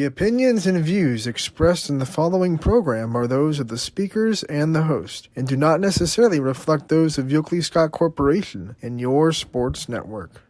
The opinions and views expressed in the following program are those of the speakers and the host, and do not necessarily reflect those of Yoakley Scott Corporation and your sports network.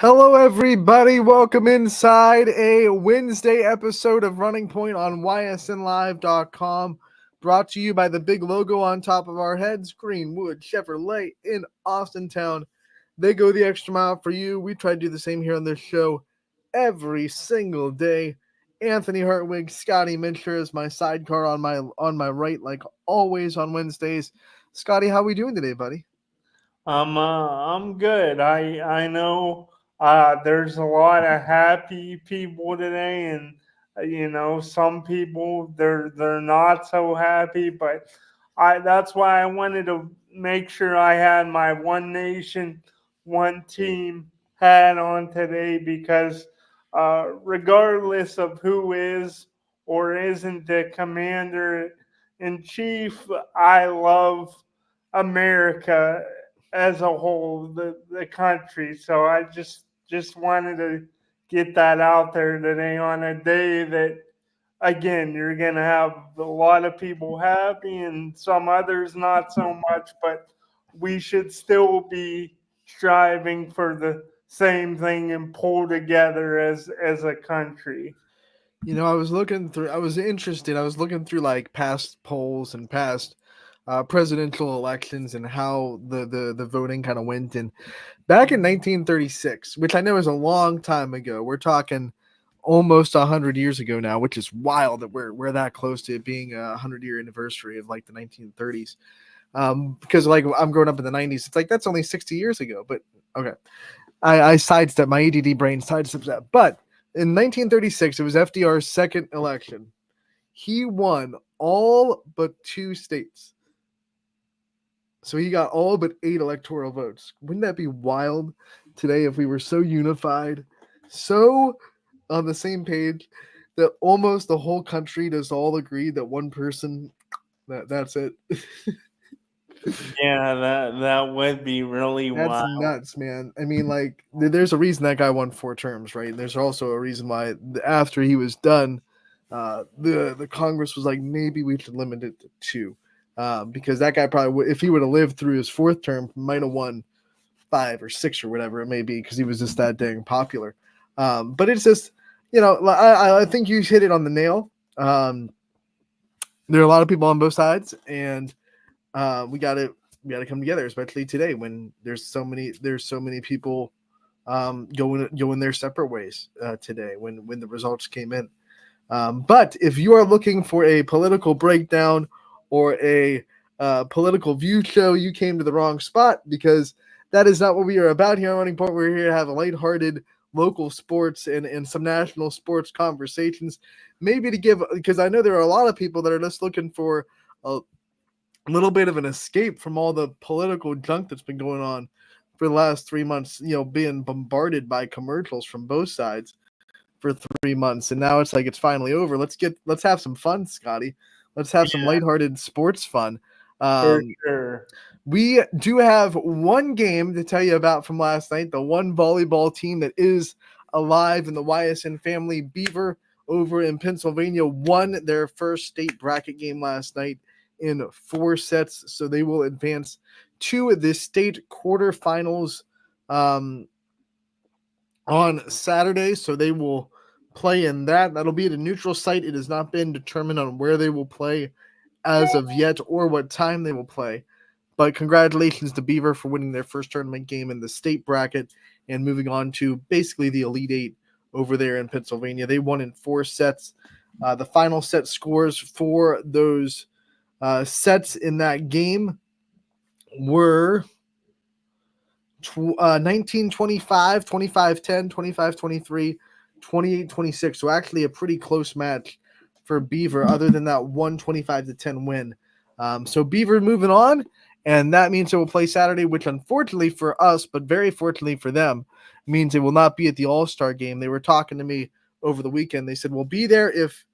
Hello, everybody. Welcome inside a Wednesday episode of Running Point on ysnlive.com. Brought to you by the big logo on top of our heads, Greenwood Chevrolet in Austintown. They go the extra mile for you. We try to do the same here on this show every single day. Anthony Hartwig, Scotty Mincher is my sidecar on my right, like always on Wednesdays. Scotty, how we doing today, buddy? I'm good. I know there's a lot of happy people today, and some people they're not so happy. But that's why I wanted to make sure I had my One Nation, One Team hat on today, because regardless of who is or isn't the commander in chief, I love America as a whole, the country. So I just wanted to get that out there today on a day that, again, you're going to have a lot of people happy and some others not so much, but we should still be striving for the same thing and pull together as a country. You know, I was looking through like past polls and past presidential elections and how the voting kind of went. And back in 1936, which I know is a long time ago, we're talking almost 100 years ago now, which is wild that we're that close to it being a 100-year anniversary of like the 1930s. Because like I'm growing up in the 90s, it's like that's only 60 years ago. But okay, I sidestep, my ADD brain sidesteps that. But in 1936, it was FDR's second election. He won all but 2 states. So he got all but 8 electoral votes. Wouldn't that be wild today if we were so unified, so on the same page, that almost the whole country does all agree that one person, that's it? Yeah, that would be really That's wild. nuts, man. I mean, like, there's a reason that guy won 4 terms, right? And there's also a reason why after he was done, the Congress was like, maybe we should limit it to 2. Because that guy probably, if he would have lived through his 4th term, might have won 5 or 6 or whatever it may be, because he was just that dang popular. But it's just, I think you hit it on the nail. There are a lot of people on both sides, and we got to come together, especially today when there's so many people going their separate ways today when the results came in. But if you are looking for a political breakdown or a political view show, you came to the wrong spot, because that is not what we are about here on Running Point. We're here to have a lighthearted local sports and some national sports conversations, maybe to give, because I know there are a lot of people that are just looking for a little bit of an escape from all the political junk that's been going on for the last 3 months, being bombarded by commercials from both sides for 3 months. And now it's like, it's finally over. Let's have some fun, Scotty. Let's have some lighthearted sports fun. For sure. We do have one game to tell you about from last night. The one volleyball team that is alive in the YSN family, Beaver, over in Pennsylvania, won their first state bracket game last night in 4 sets. So they will advance to the state quarterfinals on Saturday, so they will play in that. That'll be at a neutral site. It has not been determined on where they will play as of yet or what time they will play. But congratulations to Beaver for winning their first tournament game in the state bracket and moving on to basically the Elite Eight over there in Pennsylvania. They won in 4 sets. The final set scores for those sets in that game were 19-25, 25-10, 25-23, 28-26. So actually a pretty close match for Beaver other than that 125-10 win. So Beaver moving on, and that means they will play Saturday, which unfortunately for us, but very fortunately for them, means they will not be at the All-Star game. They were talking to me over the weekend. They said, we'll be there if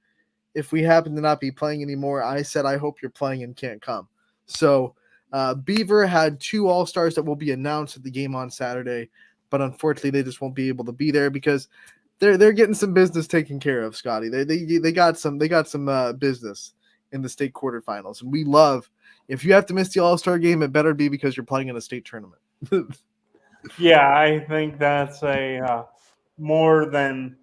we happen to not be playing anymore. I said, I hope you're playing and can't come. So Beaver had 2 All-Stars that will be announced at the game on Saturday, but unfortunately they just won't be able to be there because they're getting some business taken care of, Scotty. They got some business in the state quarterfinals, and we love if you have to miss the All-Star game, it better be because you're playing in a state tournament. Yeah, I think that's a more than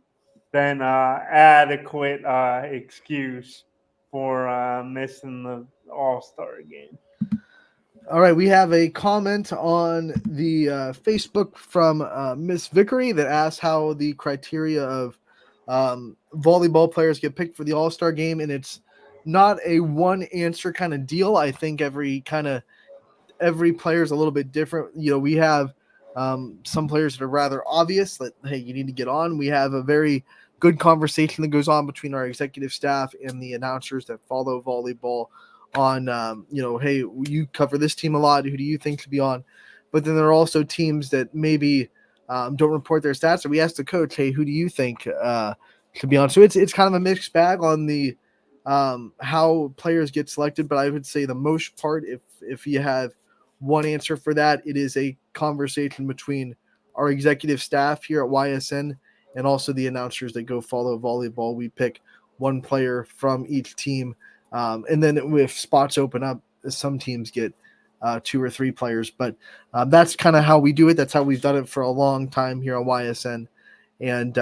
adequate excuse for missing the All Star game. All right, we have a comment on the Facebook from Miss Vickery that asks how the criteria of volleyball players get picked for the All Star game, and it's not a one answer kind of deal. I think every player is a little bit different. You know, we have some players that are rather obvious that, hey, you need to get on. We have a very good conversation that goes on between our executive staff and the announcers that follow volleyball on, hey, you cover this team a lot. Who do you think should be on? But then there are also teams that maybe don't report their stats. So we asked the coach, hey, who do you think should be on? So it's kind of a mixed bag on the how players get selected. But I would say the most part, if you have one answer for that, it is a conversation between our executive staff here at YSN and also the announcers that go follow volleyball. We pick one player from each team, and then if spots open up, some teams get 2 or 3 players. But that's kind of how we do it. That's how we've done it for a long time here on YSN, and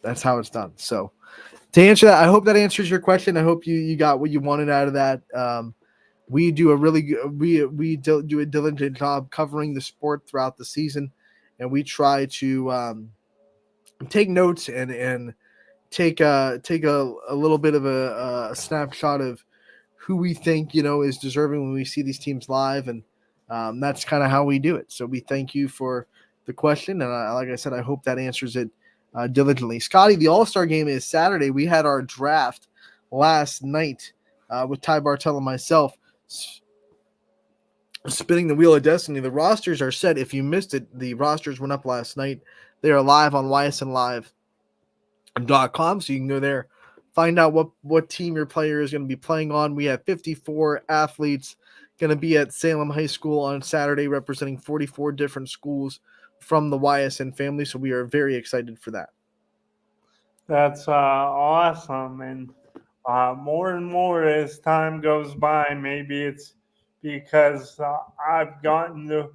that's how it's done. So to answer that, I hope that answers your question. I hope you got what you wanted out of that. We do a really good, we do a diligent job covering the sport throughout the season, and we try to take notes and take a little bit of a snapshot of who we think is deserving when we see these teams live, and that's kind of how we do it. So we thank you for the question, and like I said, I hope that answers it diligently. Scotty, the All-Star game is Saturday. We had our draft last night with Ty Bartel and myself spinning the wheel of destiny. The rosters are set. If you missed it, the rosters went up last night. They are live on ysnlive.com, so you can go there, find out what team your player is going to be playing on. We have 54 athletes going to be at Salem High School on Saturday, representing 44 different schools from the YSN family, so we are very excited for that. That's awesome, and more and more as time goes by, maybe it's because I've gotten to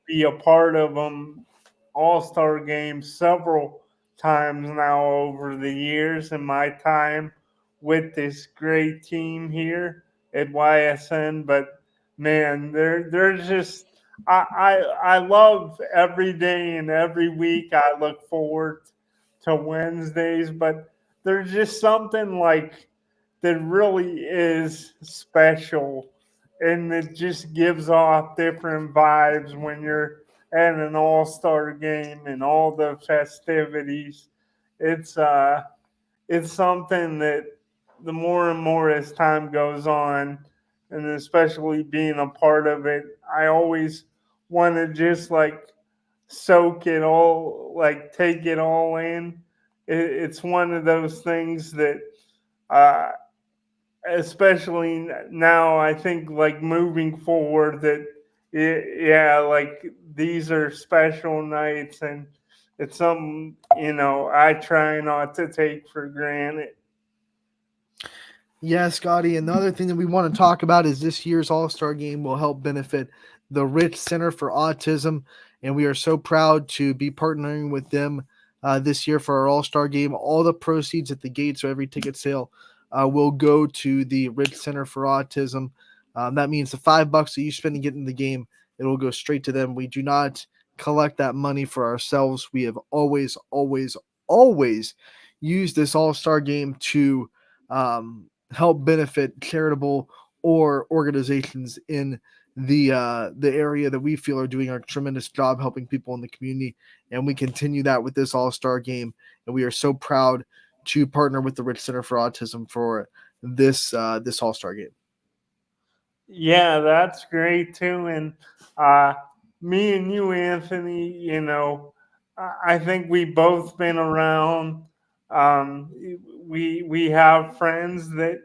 be a part of them All-Star games several times now over the years in my time with this great team here at YSN. But man, they're just I love every day and every week. I look forward to Wednesdays, but there's just something like that really is special, and it just gives off different vibes when you're at an all-star game and all the festivities. It's it's something that the more and more as time goes on, and especially being a part of it, I always want to just like soak it all, like take it all in. It's one of those things that uh, especially now, I think like moving forward that yeah, like these are special nights, and it's something I try not to take for granted. Yeah, Scotty. And the other thing that we want to talk about is this year's All-Star game will help benefit the Rich Center for Autism and we are so proud to be partnering with them this year for our All-Star game. All the proceeds at the gate, so every ticket sale will go to the Rich Center for Autism. That means the $5 that you spend to get in the game, it will go straight to them. We do not collect that money for ourselves. We have always, always, always used this All-Star game to help benefit charitable or organizations in the area that we feel are doing a tremendous job helping people in the community, and we continue that with this All-Star game, and we are so proud to partner with the Rich Center for Autism for this All-Star game. Yeah, that's great too. And uh, me and you, Anthony, I think we both been around. Um, we have friends that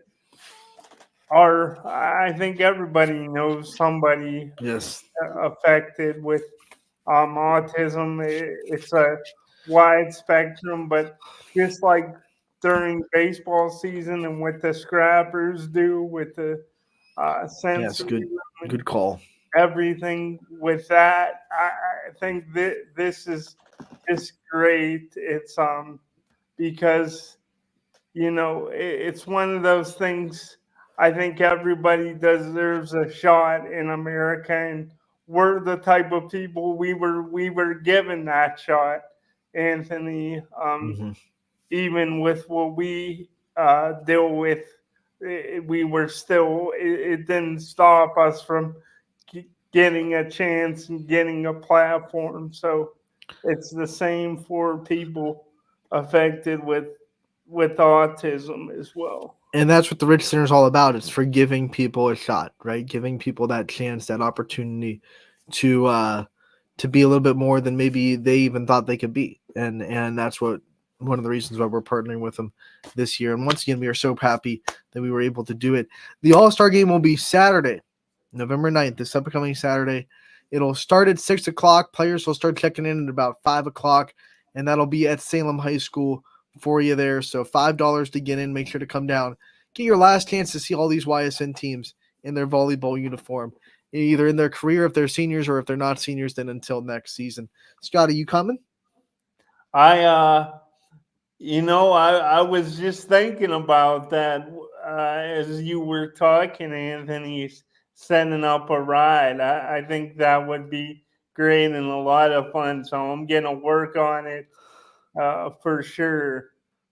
are. I think everybody knows somebody Yes. affected with autism. It's a wide spectrum, but just like during baseball season and what the scrappers do with the Yes, sensory good call. everything with that. I think this is just great. It's because it's one of those things. I think everybody deserves a shot in America, and we're the type of people we were given that shot, Anthony. Mm-hmm. Even with what we deal with, we were still. It didn't stop us from getting a chance and getting a platform. So it's the same for people affected with autism as well. And that's what the Rich Center is all about. It's for giving people a shot, right? Giving people that chance, that opportunity to be a little bit more than maybe they even thought they could be. And that's what one of the reasons why we're partnering with them this year. And once again, we are so happy that we were able to do it. The All-Star game will be Saturday, November 9th, this upcoming Saturday. It'll start at 6 o'clock. Players will start checking in at about 5 o'clock, and that'll be at Salem High School for you there. So $5 to get in. Make sure to come down. Get your last chance to see all these YSN teams in their volleyball uniform, either in their career if they're seniors, or if they're not seniors, then until next season. Scotty, you coming? I I was just thinking about that as you were talking, Anthony, setting up a ride. I think that would be great and a lot of fun. So I'm gonna work on it for sure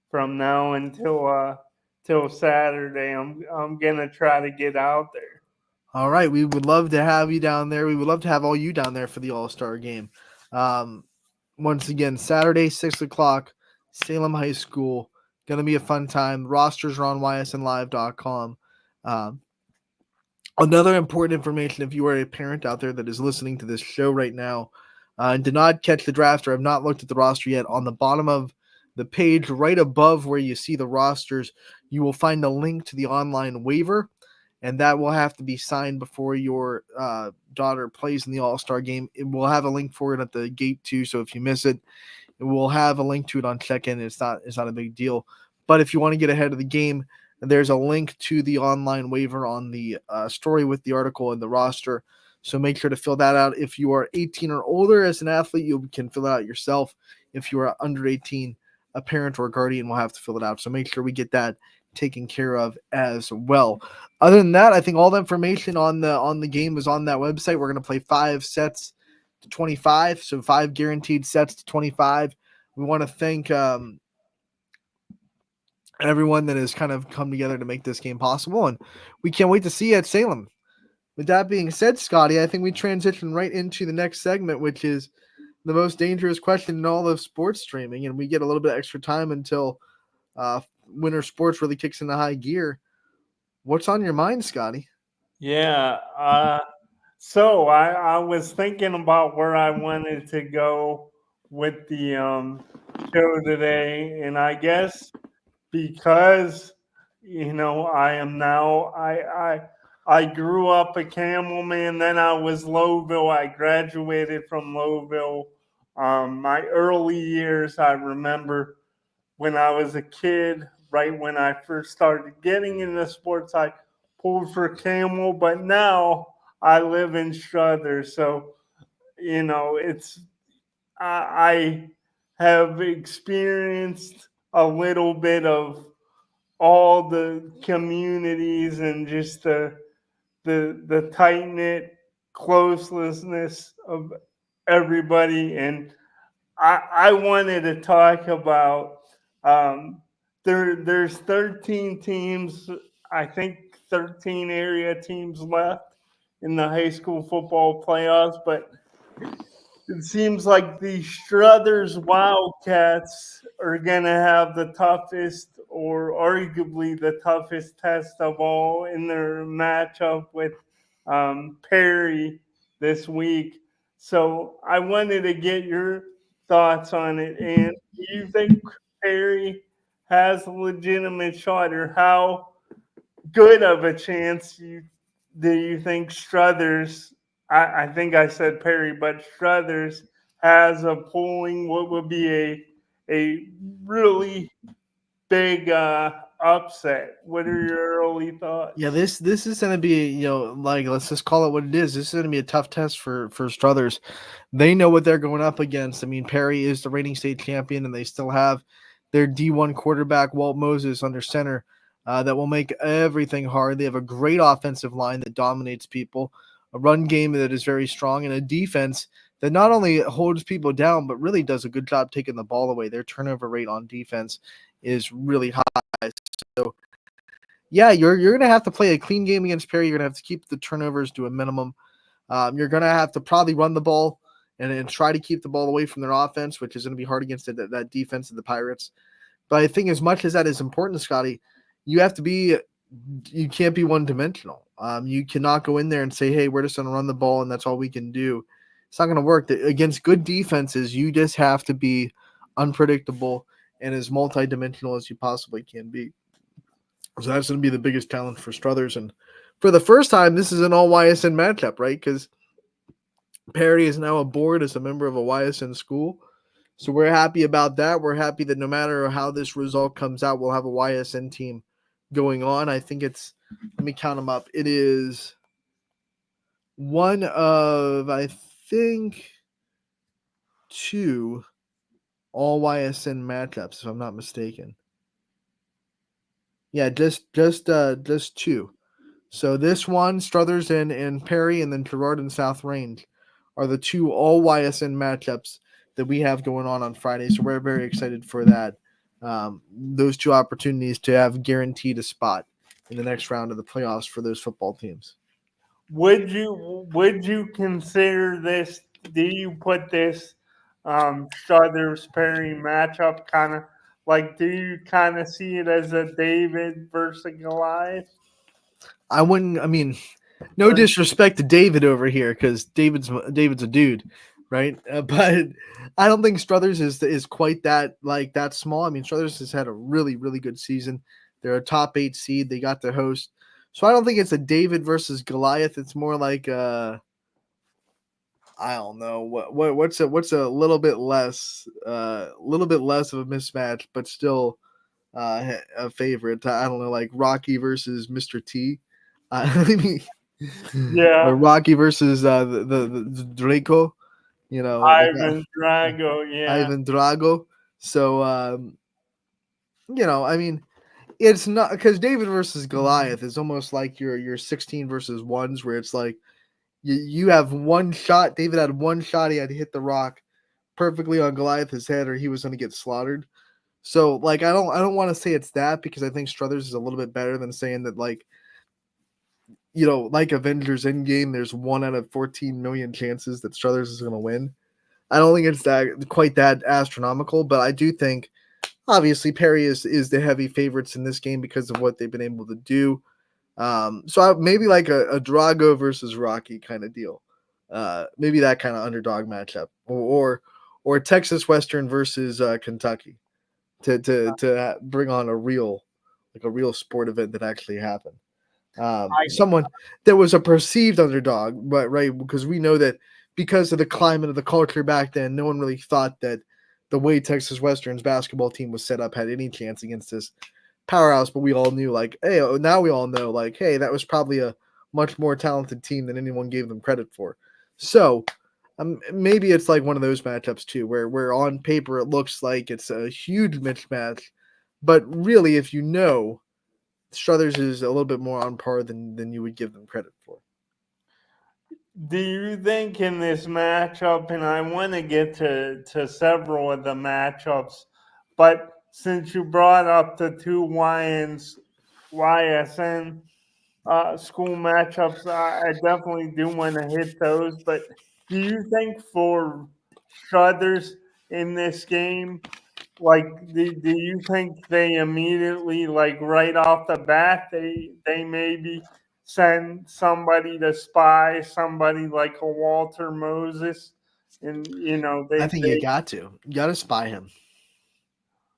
from now until till Saturday. I'm gonna try to get out there. All right, we would love to have you down there. We would love to have all you down there for the All-Star game. Um, Once again, Saturday, 6 o'clock, Salem High School. Going to be a fun time. Rosters are on ysnlive.com. Um, Another important information, if you are a parent out there that is listening to this show right now and did not catch the draft or have not looked at the roster yet, on the bottom of the page, right above where you see the rosters, you will find a link to the online waiver, and that will have to be signed before your daughter plays in the All-Star game. It will have a link for it at the gate too, so if you miss it, we'll have a link to it on check-in. It's not a big deal. But if you want to get ahead of the game, there's a link to the online waiver on the story with the article and the roster. So make sure to fill that out. If you are 18 or older as an athlete, you can fill it out yourself. If you are under 18, a parent or a guardian will have to fill it out. So make sure we get that taken care of as well. Other than that, I think all the information on the game is on that website. We're going to play 5 sets to 25, so 5 guaranteed sets to 25. We want to thank everyone that has kind of come together to make this game possible, and we can't wait to see you at Salem. With that being said, Scotty, I think we transition right into the next segment, which is the most dangerous question in all of sports streaming, and we get a little bit extra time until winter sports really kicks into high gear. What's on your mind, Scotty? Yeah. So I was thinking about where I wanted to go with the show today, and I guess because I am now I grew up a Camelman, then I was Lowville. I graduated from Lowville. My early years, I remember when I was a kid, right when I first started getting into sports, I pulled for Camel, but now I live in Struthers. So it's I have experienced a little bit of all the communities and just the tight knit closeness of everybody. And I wanted to talk about there's 13 teams, I think 13 area teams left in the high school football playoffs, but it seems like the Struthers Wildcats are going to have the toughest, or arguably the toughest test of all in their matchup with Perry this week. So I wanted to get your thoughts on it. And do you think Perry has a legitimate shot, or how good of a chance do you think Struthers? I think I said Perry, but Struthers has a pulling what would be a really big upset. What are your early Yeah, thoughts? this is gonna be, like, let's just call it what it is. This is gonna be a tough test for Struthers. They know what they're going up against. I mean, Perry is the reigning state champion, and they still have their D1 quarterback Walt Moses under center. That will make everything hard. They have a great offensive line that dominates people, a run game that is very strong, and a defense that not only holds people down but really does a good job taking the ball away. Their turnover rate on defense is really high. So yeah, you're gonna have to play a clean game against Perry. You're gonna have to keep the turnovers to a minimum. You're gonna have to probably run the ball and try to keep the ball away from their offense, which is gonna be hard against that defense of the Pirates. But I think as much as that is important, Scotty, you have to be you can't be one dimensional. You cannot go in there and say, "Hey, we're just gonna run the ball and that's all we can do." It's not gonna work. Against good defenses, you just have to be unpredictable and as multidimensional as you possibly can be. So that's going to be the biggest challenge for Struthers. And for the first time, this is an all YSN matchup, right? Because Perry is now aboard as a member of a YSN school. So we're happy about that. We're happy that no matter how this result comes out, we'll have a YSN team going on. I think it's, let me count them up. It is one of, I think, two all YSN matchups, if I'm not mistaken. Yeah, just two. So this one, Struthers and Perry, and then Gerard and South Range are the two all YSN matchups that we have going on Friday. So we're very excited for that. Those two opportunities to have guaranteed a spot in the next round of the playoffs for those football teams. Would you consider this? Do you put this Struthers Perry matchup kind of like? Do you kind of see it as a David versus Goliath? I wouldn't. I mean, no Or disrespect to David over here, because David's a dude, right? But I don't think Struthers is quite that small. I mean, Struthers has had a really good season. They're a top 8 seed. They got to host, so I don't think it's a David versus Goliath. It's more like I don't know what's a little bit less of a mismatch, but still a favorite. I don't know, like Rocky versus Mr. T. I mean, or yeah, Rocky versus the Draco, Ivan Drago. Yeah, Ivan Drago. So I mean, it's not because David versus Goliath is almost like your 16 versus ones, where it's like you have one shot. David had one shot. He had to hit the rock perfectly on Goliath's head, or he was going to get slaughtered. So like I don't want to say it's that, because I think Struthers is a little bit better than saying that, like, like Avengers Endgame, there's 1 out of 14 million chances that Struthers is going to win. I don't think it's quite that astronomical, but I do think obviously Perry is the heavy favorites in this game because of what they've been able to do. So maybe like a Drago versus Rocky kind of deal. Maybe that kind of underdog matchup, or Texas Western versus Kentucky to bring on a real sport event that actually happened. I Someone that was a perceived underdog, but right, because we know that because of the climate of the culture back then, no one really thought that the way Texas Western's basketball team was set up had any chance against this powerhouse. But we all knew, like, hey, now we all know, like, hey, that was probably a much more talented team than anyone gave them credit for. So Maybe it's like one of those matchups too, where on paper it looks like it's a huge mismatch, but really, if you know, Struthers is a little bit more on par than you would give them credit for. Do you think in this matchup, and I want to get to several of the matchups, but since you brought up the two YSN school matchups, I definitely do want to hit those. But do you think for Struthers in this game, like, do you think they immediately, like right off the bat, they maybe send somebody to spy somebody like a Walter Moses, and I they think you got to spy him.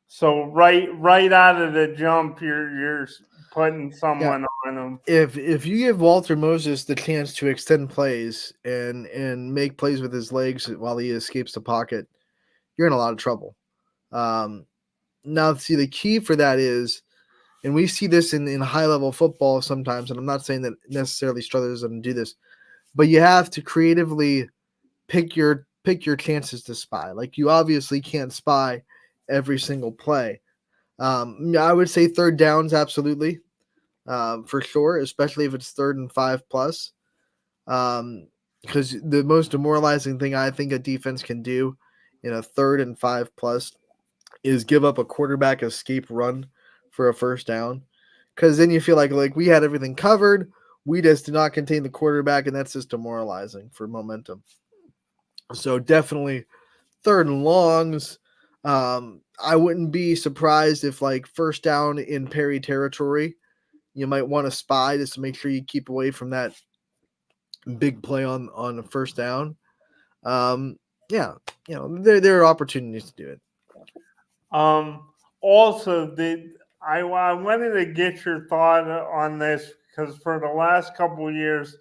so right out of the jump, you're putting Yeah, someone on them. if you give Walter Moses the chance to extend plays and make plays with his legs while he escapes the pocket, you're in a lot of trouble. Um, Now, see, the key for that is, and we see this in high level football sometimes, and I'm not saying that necessarily Struthers doesn't do this, but you have to creatively pick your chances to spy. Like you obviously can't spy every single play. I would say third downs absolutely, for sure, especially if it's 3rd and 5 plus. Because the most demoralizing thing I think a defense can do in a 3rd and 5 plus is give up a quarterback escape run for a first down. Because then you feel like we had everything covered. We just did not contain the quarterback, and that's just demoralizing for momentum. So definitely 3rd and longs. I wouldn't be surprised if like first down in Perry territory, you might want to spy just to make sure you keep away from that big play on a first down. Um, yeah, there are opportunities to do it. Um, Also, I wanted to get your thought on this because for the last couple of years,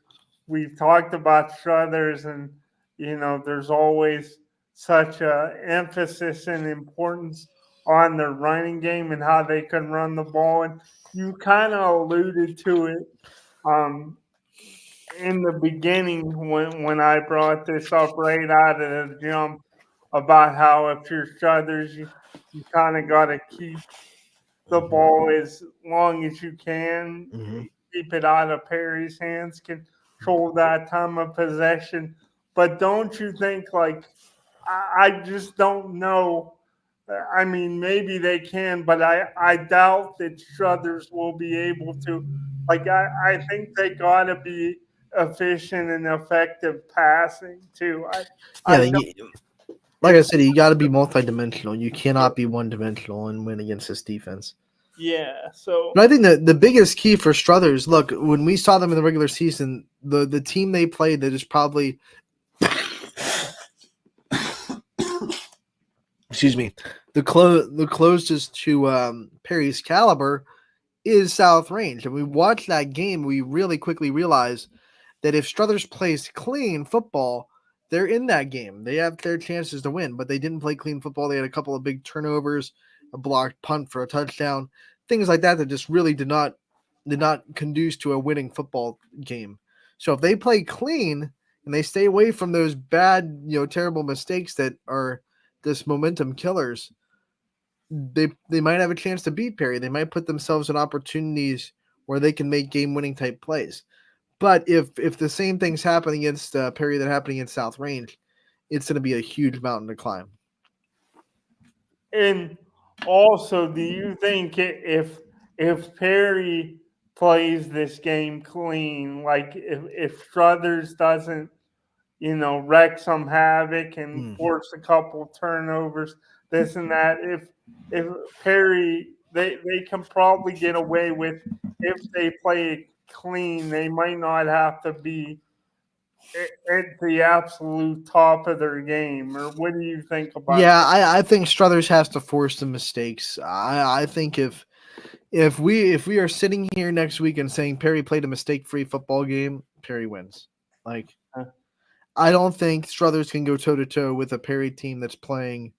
we've talked about Struthers, and there's always such a emphasis and importance on their running game and how they can run the ball. And you kind of alluded to it um, in the beginning when I brought this up right out of the jump about how if you're Struthers, you kind of got to keep the ball as long as you can, Mm-hmm. keep it out of Perry's hands, control that time of possession. But don't you think, like, I just don't know. I mean, maybe they can, but I doubt that Struthers will be able to. Like, I think they got to be efficient and effective passing, too. I Yeah, don't, like if, I said, you got to be multidimensional. You cannot be one dimensional and win against this defense. yeah, so. But I think the biggest key for Struthers, look, when we saw them in the regular season, the team they played that is probably, excuse me, the closest to Perry's caliber is South Range. And we watched that game, we really quickly realized that if Struthers plays clean football, they're in that game. They have their chances to win, but they didn't play clean football. They had a couple of big turnovers, a blocked punt for a touchdown, things like that just really did not conduce to a winning football game. So if they play clean and they stay away from those bad, terrible mistakes that are this momentum killers, they might have a chance to beat Perry. They might put themselves in opportunities where they can make game winning type plays. But if the same things happen against Perry that happened against South Range, it's going to be a huge mountain to climb. And also, do you think if Perry plays this game clean, like if Struthers doesn't, wreck some havoc and Mm. force a couple turnovers, this and that, if Perry they can probably get away with if they play it clean, they might not have to be at the absolute top of their game. Or what do you think about Yeah, that? I think Struthers has to force the mistakes. I think if we are sitting here next week and saying Perry played a mistake free football game, Perry wins. Like I don't think Struthers can go toe to toe with a Perry team that's playing,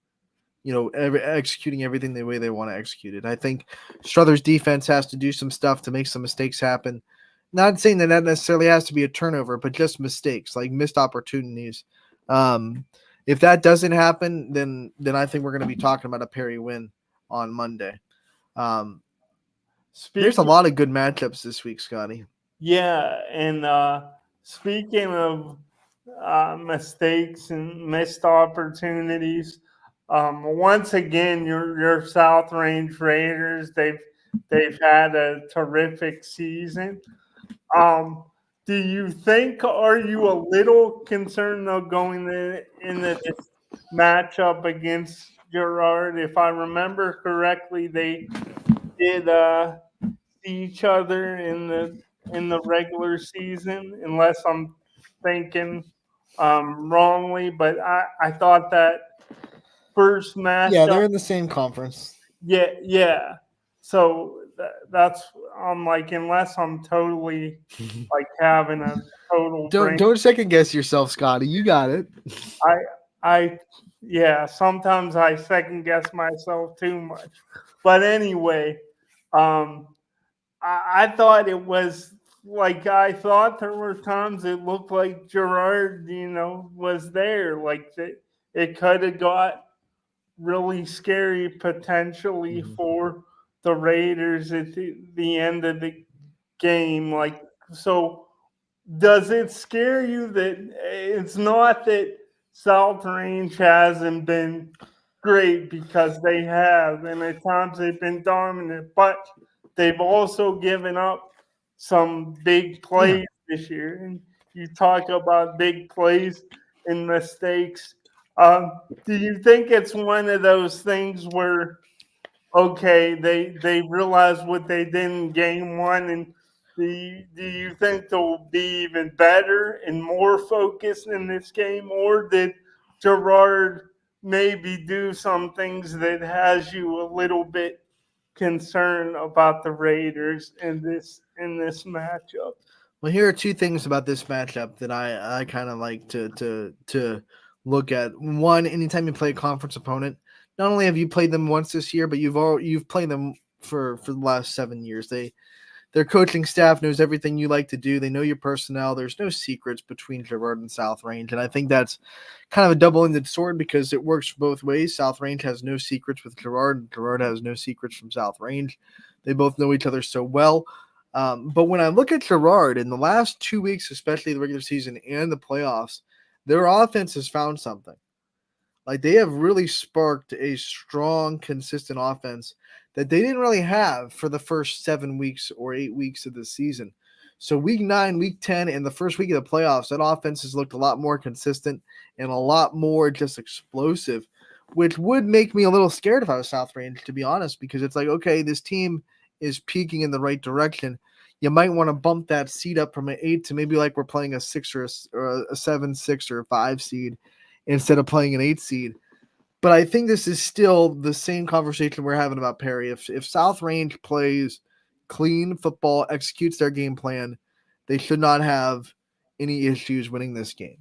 executing everything the way they want to execute it. I think Struthers defense has to do some stuff to make some mistakes happen. Not saying that necessarily has to be a turnover, but just mistakes, like missed opportunities. If that doesn't happen, then I think we're going to be talking about a Perry win on Monday. Um, there's a Speaking, lot of good matchups this week, Scotty. yeah, and speaking of mistakes and missed opportunities, once again, your South Range Raiders they've had a terrific season. Um, do you think are you a little concerned though going into this matchup against Gerard? If I remember correctly, they did see each other in the regular season, unless I'm thinking wrongly. But I thought that first Yeah, matchup, they're in the same conference. yeah. So that's I'm like, unless I'm totally like having a total Don't brain. don't second guess yourself, Scotty. You got it. I I yeah. Sometimes I second guess myself too much. But anyway, um, I thought it was like I thought there were times it looked like Gerard, was there. Like it could have got really scary potentially Mhm. for the Raiders at the end of the game. Like, so does it scare you that it's not that South Range hasn't been great, because they have, and at times they've been dominant, but they've also given up some big Yeah. plays this year. And you talk about big plays and mistakes. Do you think it's one of those things where, okay, they realized what they did in game one, and do you think they'll be even better and more focused in this game, or did Gerard maybe do some things that has you a little bit concerned about the Raiders in this matchup? Well, here are two things about this matchup that I kind of like to look at. One, anytime you play a conference opponent, not only have you played them once this year, but you've played them for the last 7 years. Their coaching staff knows everything you like to do. They know your personnel. There's no secrets between Gerard and South Range, and I think that's kind of a double-ended sword because it works both ways. South Range has no secrets with Gerard, and Gerard has no secrets from South Range. They both know each other so well. But when I look at Gerard in the last 2 weeks, especially the regular season and the playoffs, their offense has found something. Like they have really sparked a strong, consistent offense that they didn't really have for the first 7 weeks or 8 weeks of the season. So week 9, week 10, and the first week of the playoffs, that offense has looked a lot more consistent and a lot more just explosive, which would make me a little scared if I was South Range, to be honest, because it's like, okay, this team is peaking in the right direction. You might want to bump that seed up from an 8 to maybe like we're playing a 6 or a 7, 6, or a 5 seed instead of playing an 8 seed. But I think this is still the same conversation we're having about Perry. If South Range plays clean football, executes their game plan, they should not have any issues winning this game.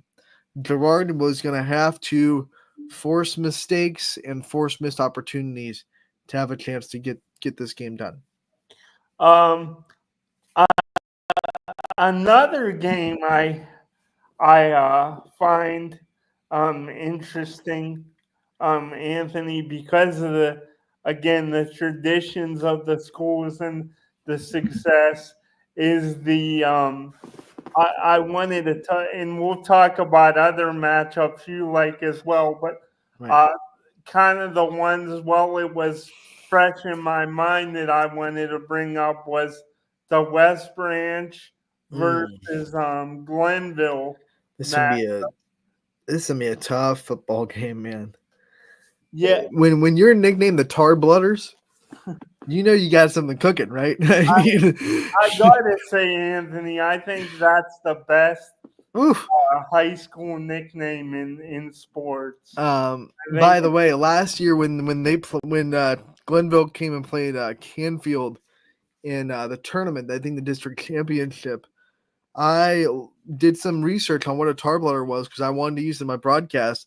Gerard was going to have to force mistakes and force missed opportunities to have a chance to get this game done. Um, Another game I find interesting, Anthony, because of the traditions of the schools and the success, is the I wanted to and we'll talk about other matchups you like as well, but Right. uh, kind of the ones, well, it was fresh in my mind that I wanted to bring up was the West Branch Mm. versus Glenville This gonna match. be a this gonna be a tough football game, man. Yeah, When you're nicknamed the Tar Blooders, you know you got something cooking, right? I mean, I gotta say, Anthony, I think that's the best oof. high school nickname in sports. I think By the way, last year when Glenville came and played Canfield in the tournament, I think the district championship, I did some research on what a tar blower was because I wanted to use it in my broadcast,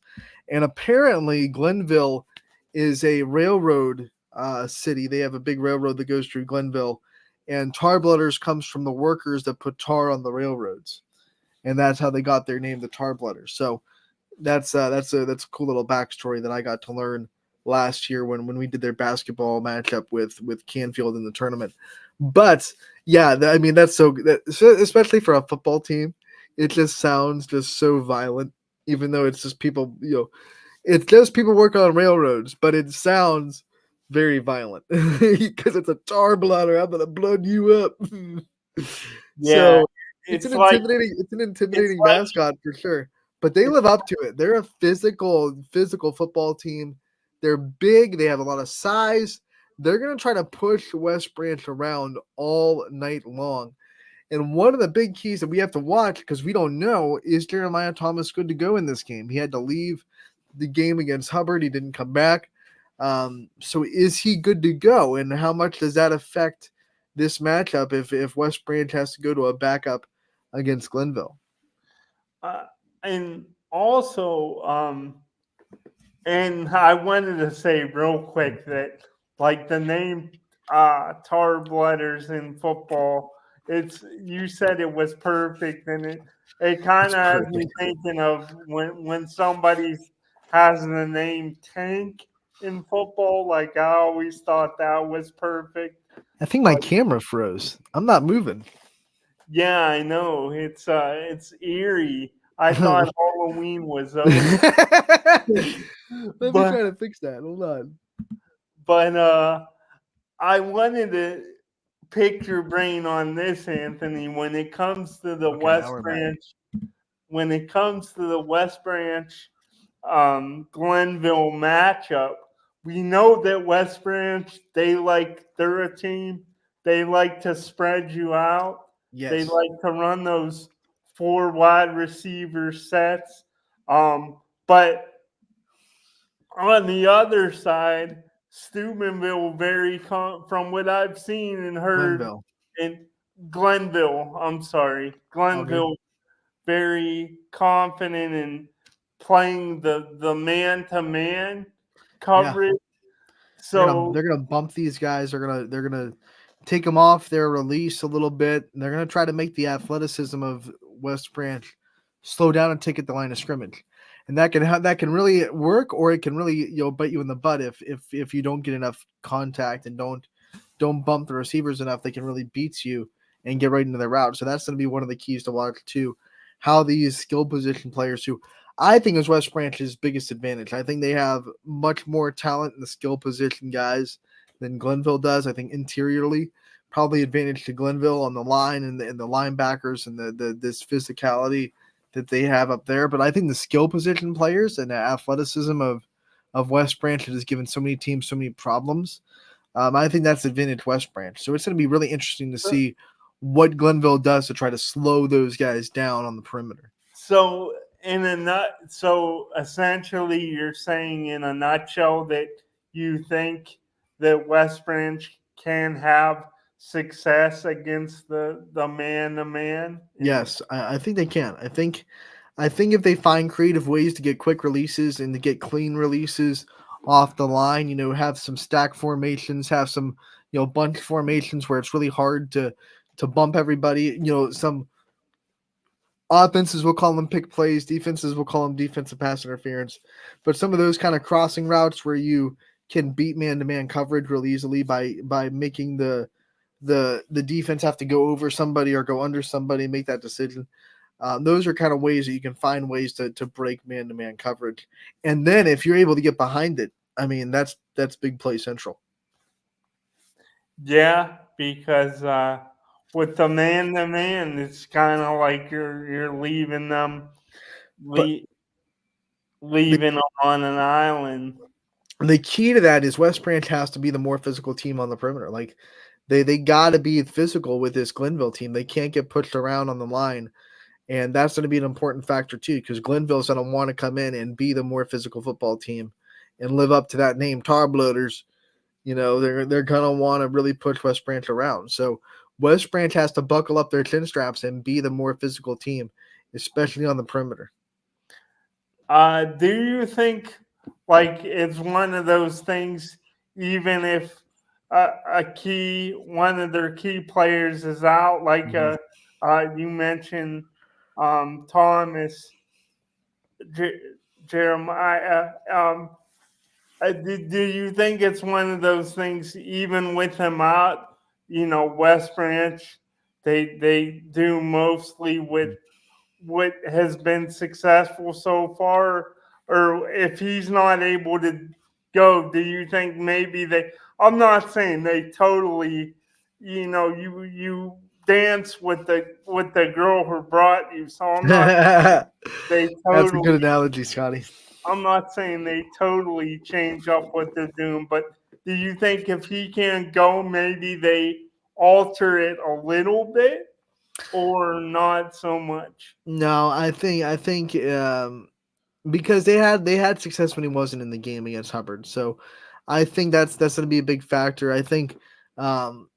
and apparently Glenville is a railroad city. They have a big railroad that goes through Glenville, and tar blooders comes from the workers that put tar on the railroads, and that's how they got their name, the tar blooders. So That's a cool little backstory that I got to learn last year when we did their basketball matchup with Canfield in the tournament. But yeah, I mean especially for a football team, it just sounds just so violent. Even though it's just people, it's just people working on railroads, but it sounds very violent because it's a tar blotter. I'm gonna blood you up. Yeah, So it's like it's an it's intimidating like mascot for sure. But they it's live up to it. They're a physical football team. They're big. They have a lot of size. They're gonna try to push West Branch around all night long. And one of the big keys that we have to watch because we don't know is Jeremiah Thomas good to go in this game? He had to leave the game against Hubbard. He didn't come back. So is he good to go? And how much does that affect this matchup if West Branch has to go to a backup against Glenville? uh, and also and I wanted to say real quick that like the name tar blooders in football, it's you said it was perfect, and it kind It's of has me perfect. thinking of when somebody has the name Tank in football. Like I always thought that was perfect. I think my Like camera froze. I'm not moving. yeah, I know it's eerie. I thought Halloween was over, Let me but try to fix that. Hold on. but I wanted to pick your brain on this, Anthony. Okay, now we're back. When it comes to the West Branch Glenville matchup, we know that West Branch they're a team. They like to spread you out. They Yes, like to run those four wide receiver sets. But on the other side, Steubenville from what I've seen and heard Glenville. in Glenville, I'm sorry, All good. Glenville very confident in playing the man to man Yeah, coverage. So they're gonna bump these guys. They're gonna take them off their release a little bit. They're gonna try to make the athleticism of West Branch slow down and take at the line of scrimmage, and that can really work, or it can really bite you in the butt if you don't get enough contact and don't bump the receivers enough. They can really beat you and get right into their route. So that's going to be one of the keys to watch too. How these skill position players who I think is West Branch's biggest advantage. I think they have much more talent in the skill position guys than Glenville does. I think interiorly, probably advantage to Glenville on the line and the linebackers and the this physicality that they have up there. But I think the skill position players and the athleticism of West Branch that has given so many teams so many problems. I think that's advantage West Branch. So it's going to be really interesting to see what Glenville does to try to slow those guys down on the perimeter. so so essentially you're saying in a nutshell that you think that West Branch can have success against the man to man in Yes, I think they can. I think if they find creative ways to get quick releases and to get clean releases off the line, have some stack formations, have some bunch formations where it's really hard to bump everybody. Some offenses will call them pick plays, defenses will call them defensive pass interference. But some of those kind of crossing routes where you can beat man to man coverage really easily by making the defense have to go over somebody or go under somebody, make that decision. Those are kind of ways that you can find ways to break man to man coverage. And then if you're able to get behind it, I mean that's big play central. yeah, because with the man to man, it's kind of like you're leaving them But le- the leaving them on an island. the key to that is West Branch has to be the more physical team on the perimeter. Like they got to be physical with this Glenville team. They can't get pushed around on the line, and that's going to be an important factor too because Glenville's going to want to come in and be the more physical football team and live up to that name, Tar Bloaters. They're going to want to really push West Branch around. So West Branch has to buckle up their chin straps and be the more physical team, especially on the perimeter. Do you think like it's one of those things, even if one of their key players is out, like Mhm. you mentioned Thomas, Jeremiah. Do you think it's one of those things, even with him out, West Branch, they do mostly what has been successful so far? Or if he's not able to go, do you think maybe I'm not saying they totally, you dance with the girl who brought you, so I'm not they That's a good totally analogy, Scotty. I'm not saying they totally change up what they're doing, but do you think if he can't go, maybe they alter it a little bit or not so much? No, I think because they had success when he wasn't in the game against Hubbard, so I think that's going to be a big factor. I think um,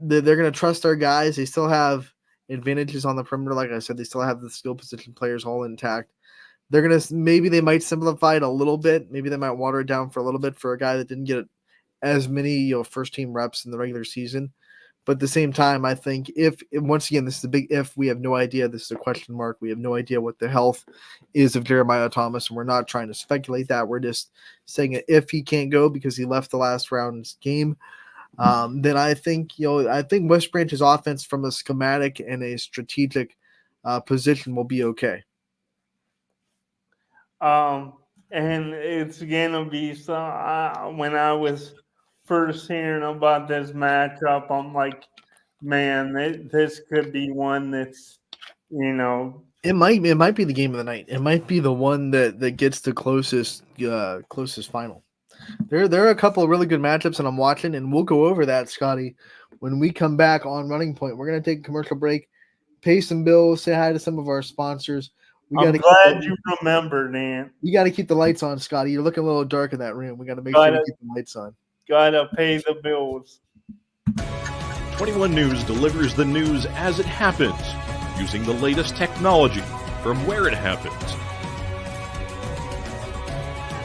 they're going to trust our guys. They still have advantages on the perimeter, like I said. They still have the skill position players all intact. They're gonna maybe they might simplify it a little bit. Maybe they might water it down for a little bit for a guy that didn't get as many first team reps in the regular season. But at the same time, I think if once again this is a big if, we have no idea. This is a question mark. We have no idea what the health is of Jeremiah Thomas, and we're not trying to speculate that. We're just saying if he can't go because he left the last round's game, then I think West Branch's offense from a schematic and a strategic position will be okay. And it's gonna be so. When I was first hearing about this matchup, I'm like, man, this could be one that's, It might be the game of the night. It might be the one that gets the closest final. There are a couple of really good matchups that I'm watching, and we'll go over that, Scotty, when we come back on Running Point. We're gonna take a commercial break, pay some bills, say hi to some of our sponsors. I'm glad you remembered, Dan. We got to keep the lights on, Scotty. You're looking a little dark in that room. We got to make sure we keep the lights on. Gotta pay the bills. 21 News delivers the news as it happens, using the latest technology from where it happens.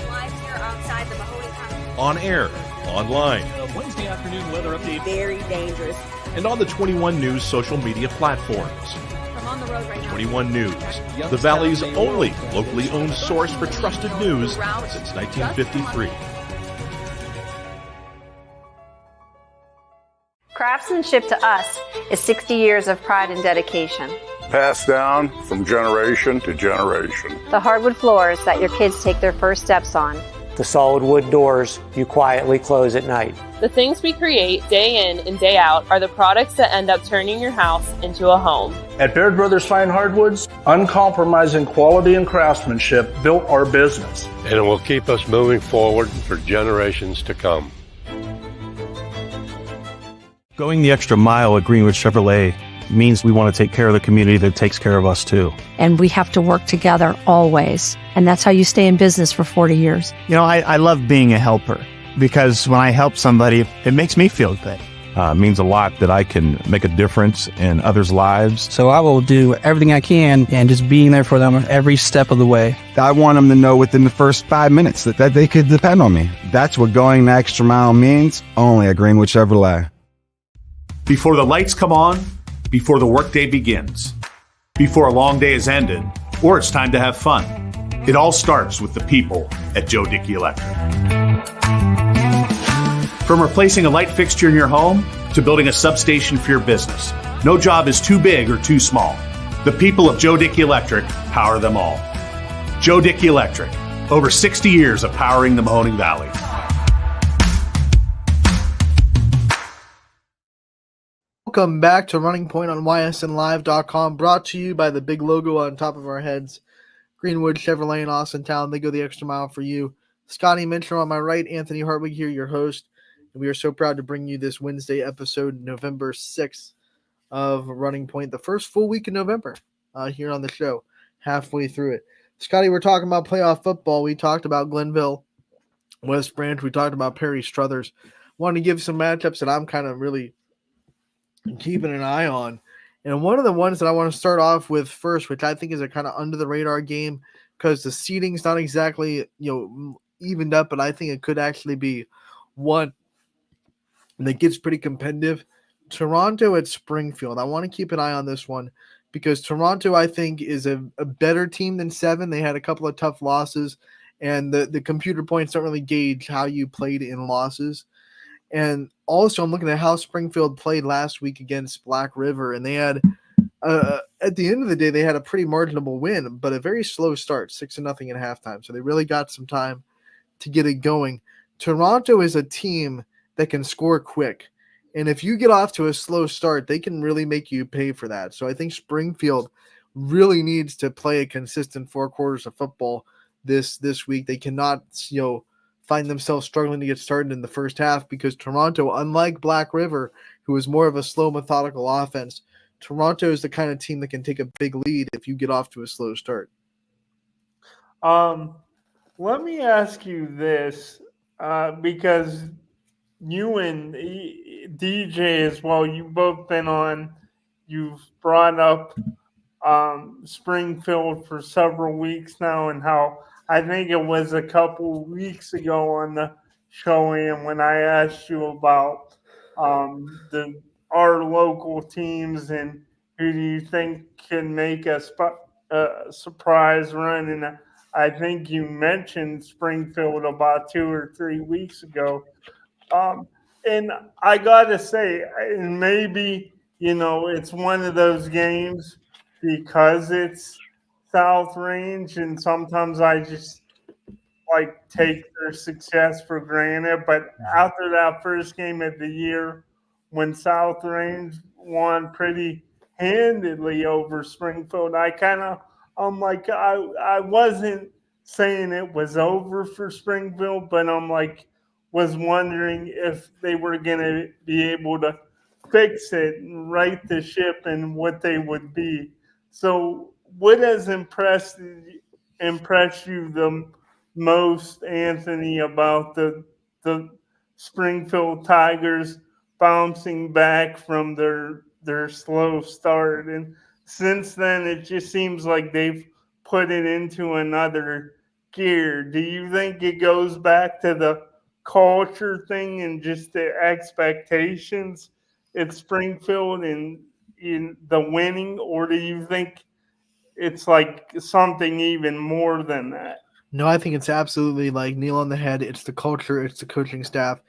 Live here outside the Mahoney County. On air, online, Wednesday afternoon weather update. Very dangerous. and on the 21 News social media platforms. From on the road right now. 21 News, the Valley's only locally owned source for trusted news since 1953. Craftsmanship to us is 60 years of pride and dedication. Passed down from generation to generation. The hardwood floors that your kids take their first steps on. The solid wood doors you quietly close at night. The things we create day in and day out are the products that end up turning your house into a home. At Baird Brothers Fine Hardwoods, uncompromising quality and craftsmanship built our business. And it will keep us moving forward for generations to come. Going the extra mile at Greenwood Chevrolet means we want to take care of the community that takes care of us too. And we have to work together always. And that's how you stay in business for 40 years. You know, I love being a helper because when I help somebody, it makes me feel good. It means a lot that I can make a difference in others' lives. So I will do everything I can and just being there for them every step of the way. I want them to know within the first 5 minutes that they could depend on me. That's what going the extra mile means, only at Greenwood Chevrolet. Before the lights come on, before the workday begins, before a long day is ended, or it's time to have fun, it all starts with the people at Joe Dickey Electric. From replacing a light fixture in your home to building a substation for your business, no job is too big or too small. The people of Joe Dickey Electric power them all. Joe Dickey Electric, over 60 years of powering the Mahoning Valley. Welcome back to Running Point on ysnlive.com, brought to you by the big logo on top of our heads, Greenwood Chevrolet in Austintown. They go the extra mile for you. Scotty Mincher on my right, Anthony Hartwig here, your host. And we are so proud to bring you this Wednesday episode, November 6th of Running Point, the first full week in November here on the show, halfway through it. Scotty, we're talking about playoff football. We talked about Glenville, West Branch. We talked about Perry Struthers. Wanted to give some matchups that I'm kind of really keeping an eye on. And one of the ones that I want to start off with first, which I think is a kind of under the radar game because the seeding's not exactly, evened up, but I think it could actually be one that gets pretty competitive. Toronto at Springfield. I want to keep an eye on this one because Toronto, I think, is a better team than 7. They had a couple of tough losses, and the computer points don't really gauge how you played in losses. And also, I'm looking at how Springfield played last week against Black River, and they had at the end of the day, they had a pretty marginable win, but a very slow start, 6-0 at halftime. So they really got some time to get it going. Toronto is a team that can score quick. And if you get off to a slow start, they can really make you pay for that. So I think Springfield really needs to play a consistent 4 quarters of football this week. They cannot, find themselves struggling to get started in the first half, because Toronto, unlike Black River, who is more of a slow, methodical offense, Toronto is the kind of team that can take a big lead if you get off to a slow start. Let me ask you this, because you and DJ as well, you've both been on, you've brought up Springfield for several weeks now, and how I think it was a couple weeks ago on the show, and when I asked you about our local teams and who do you think can make a surprise run, and I think you mentioned Springfield about 2 or 3 weeks ago. And I gotta say, and maybe, it's one of those games because it's South Range, and sometimes I just take their success for granted. But after that first game of the year, when South Range won pretty handedly over Springfield, I wasn't saying it was over for Springfield, but was wondering if they were going to be able to fix it and right the ship and what they would be. So what has impressed you the most, Anthony, about the Springfield Tigers bouncing back from their slow start? And since then, it just seems like they've put it into another gear. Do you think it goes back to the culture thing and just the expectations at Springfield and in the winning, or do you think it's something even more than that? No, I think it's absolutely nail on the head. It's the culture, it's the coaching staff,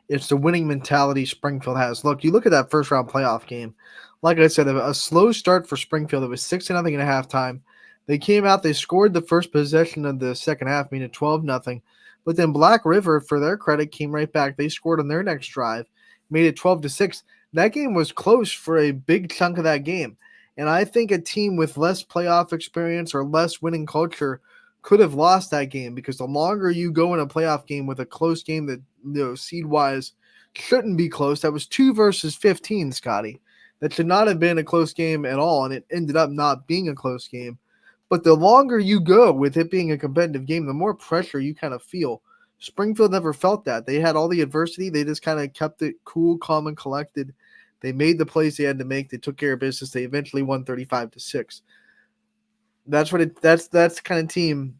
it's the winning mentality Springfield has. Look, you look at that first round playoff game. Like I said, a slow start for Springfield. It was 6-0 at halftime. They came out, they scored the first possession of the second half, meaning 12-0. But then Black River, for their credit, came right back. They scored on their next drive, made it 12-6. That game was close for a big chunk of that game. And I think a team with less playoff experience or less winning culture could have lost that game, because the longer you go in a playoff game with a close game that, seed-wise shouldn't be close. That was 2 versus 15, Scotty. That should not have been a close game at all, and it ended up not being a close game. But the longer you go with it being a competitive game, the more pressure you kind of feel. Springfield never felt that. They had all the adversity. They just kind of kept it cool, calm, and collected. They made the plays they had to make. They took care of business. They eventually won 35-6. That's the kind of team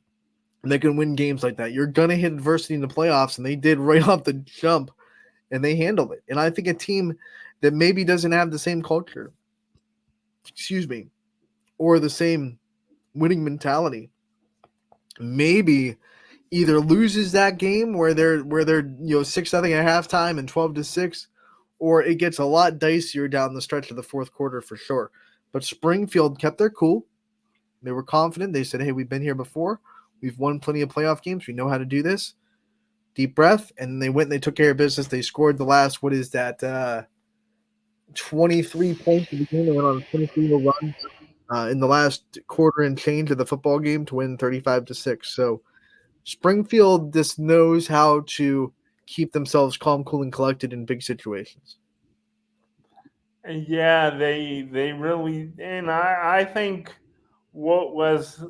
that can win games like that. You're gonna hit adversity in the playoffs, and they did right off the jump, and they handled it. And I think a team that maybe doesn't have the same culture, or the same winning mentality, maybe either loses that game where they're 6-0 at halftime and 12-6, or it gets a lot dicier down the stretch of the fourth quarter for sure. But Springfield kept their cool. They were confident. They said, hey, we've been here before. We've won plenty of playoff games. We know how to do this. Deep breath. And they went and they took care of business. They scored the last, 23 points of the game. They went on a 23-0 run in the last quarter and change of the football game to win 35-6. So Springfield just knows how to keep themselves calm, cool, and collected in big situations. Yeah, they really, and I think what was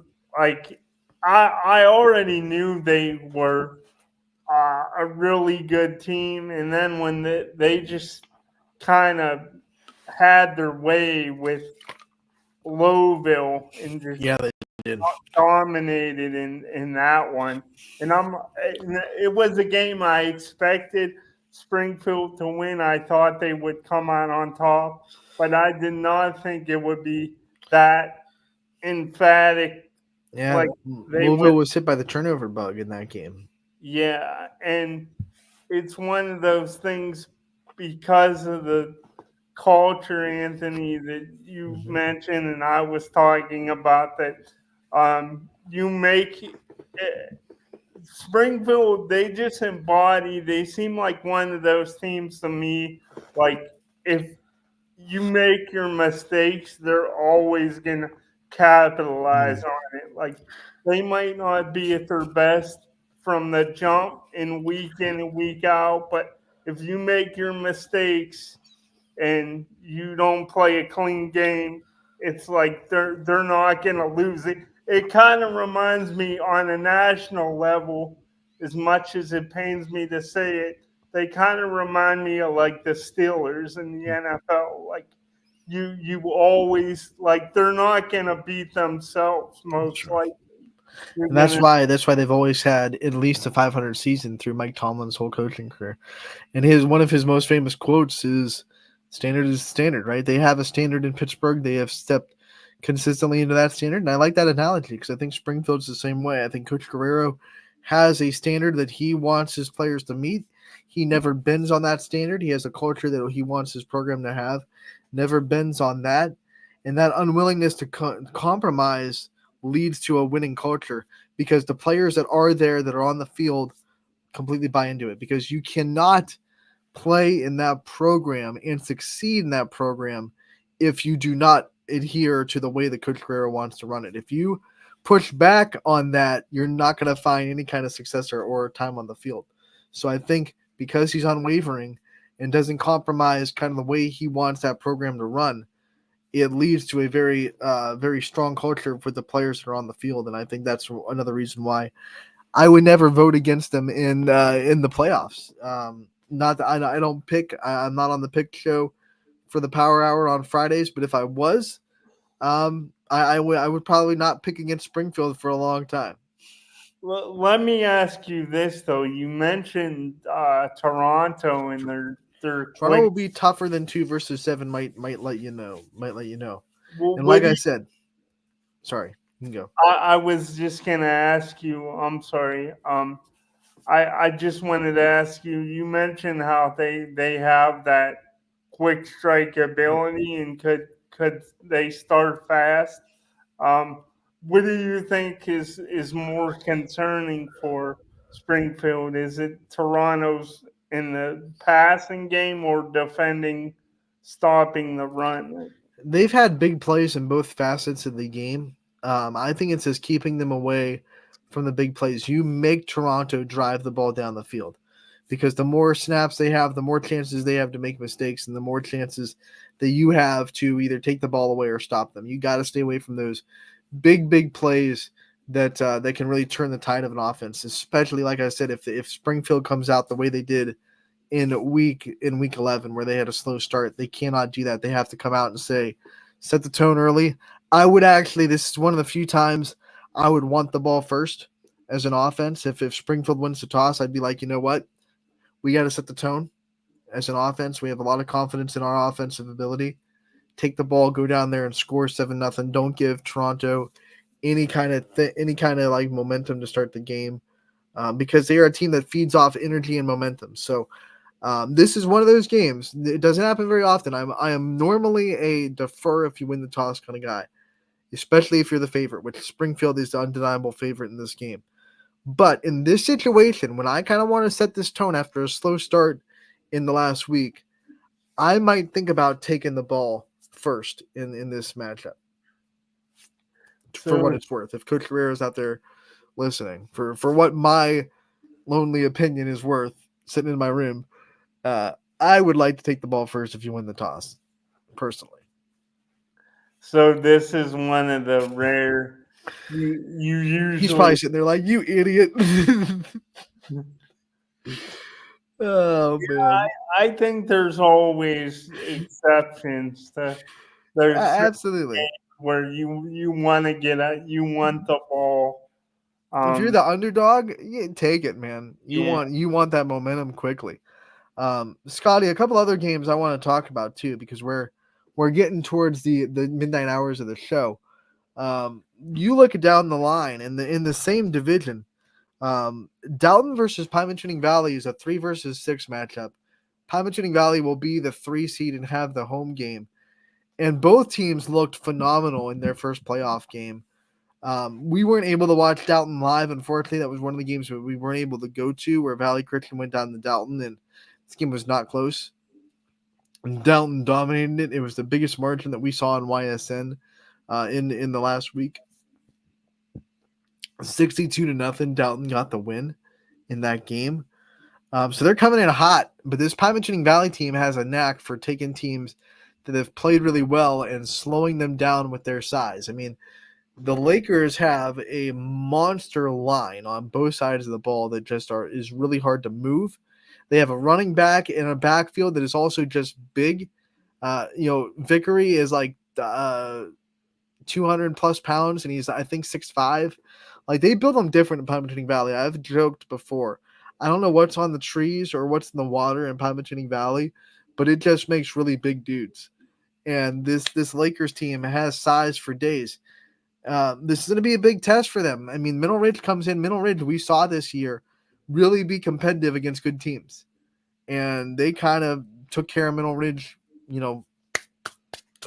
I already knew they were a really good team, and then when they just kind of had their way with Lowville and just they did. Dominated in that one, and it was a game I expected Springfield to win. I thought they would come out on top, but I did not think it would be that emphatic. Yeah, Like they Louisville went, was hit by the turnover bug in that game. yeah, and it's one of those things because of the culture, Anthony, that you mentioned, and I was talking about that. You make Springfield, they just embody. They seem like one of those teams to me. Like if you make your mistakes, they're always gonna capitalize on it. Like they might not be at their best from the jump and week in and week out, but if you make your mistakes and you don't play a clean game, it's like they're not gonna lose it. It kind of reminds me on a national level, as much as it pains me to say it, they kind of remind me of like the Steelers in the NFL. Like you always like they're not gonna beat themselves most likely. And that's why they've always had at least a 500 season through Mike Tomlin's whole coaching career. And one of his most famous quotes is "Standard is standard." Right? They have a standard in Pittsburgh. They have stepped consistently into that standard, and I like that analogy because I think Springfield's the same way. I think Coach Guerrero has a standard that he wants his players to meet. He never bends on that standard. He has a culture that he wants his program to have. Never bends on that, and that unwillingness to compromise leads to a winning culture because the players that are there that are on the field completely buy into it because you cannot play in that program and succeed in that program if you do not adhere to the way that Coach Guerrero wants to run it. If you push back on that, you're not going to find any kind of success or time on the field. So I think because he's unwavering and doesn't compromise kind of the way he wants that program to run, it leads to a very, very strong culture with the players that are on the field. And I think that's another reason why I would never vote against them in the playoffs. Not that I don't pick. I'm not on the pick show for the Power Hour on Fridays, but if I was, I would probably not pick against Springfield for a long time. Well, let me ask you this though. You mentioned Toronto and their Toronto will be tougher than 2-7. Might let you know. Well, and like I said, sorry, you can go. I was just gonna ask you. I'm sorry. I just wanted to ask you. You mentioned how they have that quick strike ability and could they start fast? What do you think is more concerning for Springfield? Is it Toronto's in the passing game or defending, stopping the run? They've had big plays in both facets of the game. I think it's just keeping them away from the big plays. You make Toronto drive the ball down the field because the more snaps they have, the more chances they have to make mistakes and the more chances that you have to either take the ball away or stop them. You got to stay away from those big plays that can really turn the tide of an offense, especially like I said, if Springfield comes out the way they did in week 11 where they had a slow start, they cannot do that. They have to come out and set the tone early. I would actually, this is one of the few times I would want the ball first as an offense. If Springfield wins the toss, I'd be like, you know what? We got to set the tone as an offense. We have a lot of confidence in our offensive ability. Take the ball, go down there and score 7-0. Don't give Toronto any kind of like momentum to start the game because they are a team that feeds off energy and momentum. So this is one of those games. It doesn't happen very often. I am normally a defer if you win the toss kind of guy, especially if you're the favorite, which Springfield is the undeniable favorite in this game. But in this situation, when I kind of want to set this tone after a slow start in the last week, I might think about taking the ball first in this matchup. For what it's worth, if Coach Guerrero is out there listening, for what my lonely opinion is worth, sitting in my room, I would like to take the ball first if you win the toss, personally. So this is one of the rare. You usually. He's probably sitting there like, you idiot. Oh man! I think there's always exceptions to there's absolutely where you want to you want the ball. If you're the underdog, you take it, man. You want that momentum quickly. Scotty, a couple other games I want to talk about too, because we're we're getting towards the midnight hours of the show. You look down the line in the same division. Dalton versus Pymatuning Valley is a 3 versus 6 matchup. Pymatuning Valley will be the 3 seed and have the home game. And both teams looked phenomenal in their first playoff game. We weren't able to watch Dalton live. Unfortunately, that was one of the games that we weren't able to go to, where Valley Christian went down to Dalton, and this game was not close. And Dalton dominated it. It was the biggest margin that we saw in YSN in the last week. 62-0. Dalton got the win in that game. So they're coming in hot, but this Pymatuning Valley team has a knack for taking teams that have played really well and slowing them down with their size. I mean, the Lakers have a monster line on both sides of the ball that is really hard to move. They have a running back in a backfield that is also just big. Vickery is like 200 plus pounds, and he's, I think, 6'5". Like, they build them different in Pymatuning Valley. I've joked before. I don't know what's on the trees or what's in the water in Pymatuning Valley, but it just makes really big dudes. And this Lakers team has size for days. This is going to be a big test for them. I mean, Middle Ridge comes in. Middle Ridge, we saw this year, really be competitive against good teams. And they kind of took care of Middle Ridge,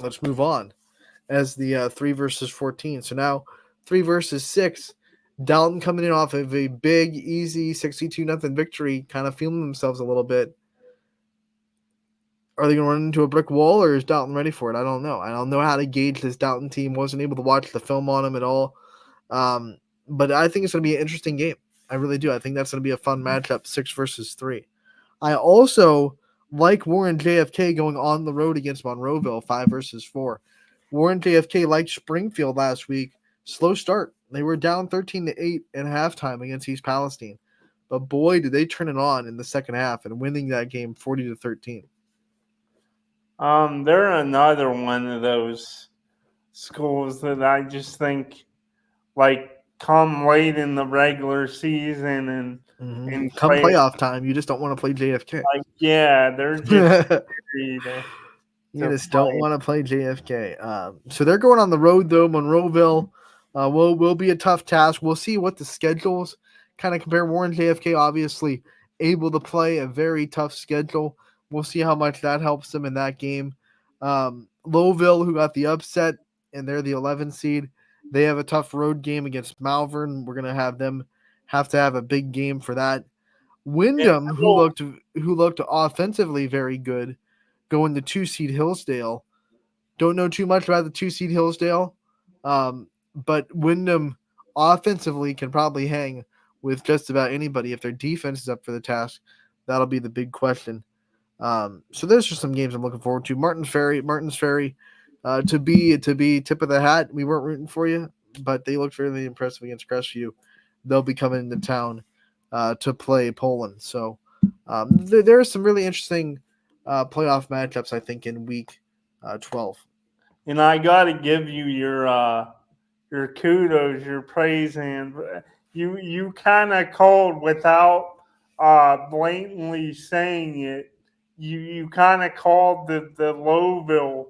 let's move on, as the 3 versus 14. So now 3 versus 6. Dalton coming in off of a big, easy 62-0 victory, kind of feeling themselves a little bit. Are they going to run into a brick wall, or is Dalton ready for it? I don't know. I don't know how to gauge this Dalton team. Wasn't able to watch the film on them at all. But I think it's going to be an interesting game. I really do. I think that's going to be a fun matchup, 6 versus 3. I also like Warren JFK going on the road against Monroeville, 5 versus 4. Warren JFK, like Springfield last week, slow start. They were down 13-8 at halftime against East Palestine. But boy, did they turn it on in the second half and winning that game 40-13. They're another one of those schools that I just think, like, come late in the regular season and come playoff time, you just don't want to play JFK. Like, yeah, they're just you just don't want to play JFK. So they're going on the road, though. Monroeville will be a tough task. We'll see what the schedules kind of compare. Warren JFK obviously able to play a very tough schedule. We'll see how much that helps them in that game. Lowville, who got the upset, and they're the 11 seed. They have a tough road game against Malvern. We're going to have them have to have a big game for that. Wyndham, who looked offensively very good, going to 2 seed Hillsdale. Don't know too much about the 2 seed Hillsdale, but Wyndham offensively can probably hang with just about anybody. If their defense is up for the task, that'll be the big question. So those are some games I'm looking forward to. Martins Ferry, to be tip of the hat. We weren't rooting for you, but they looked really impressive against Crestview. They'll be coming into town to play Poland. So there are some really interesting playoff matchups, I think, in week 12. And I got to give you your kudos, your praise, and you kind of called without blatantly saying it. You kind of called the Lowville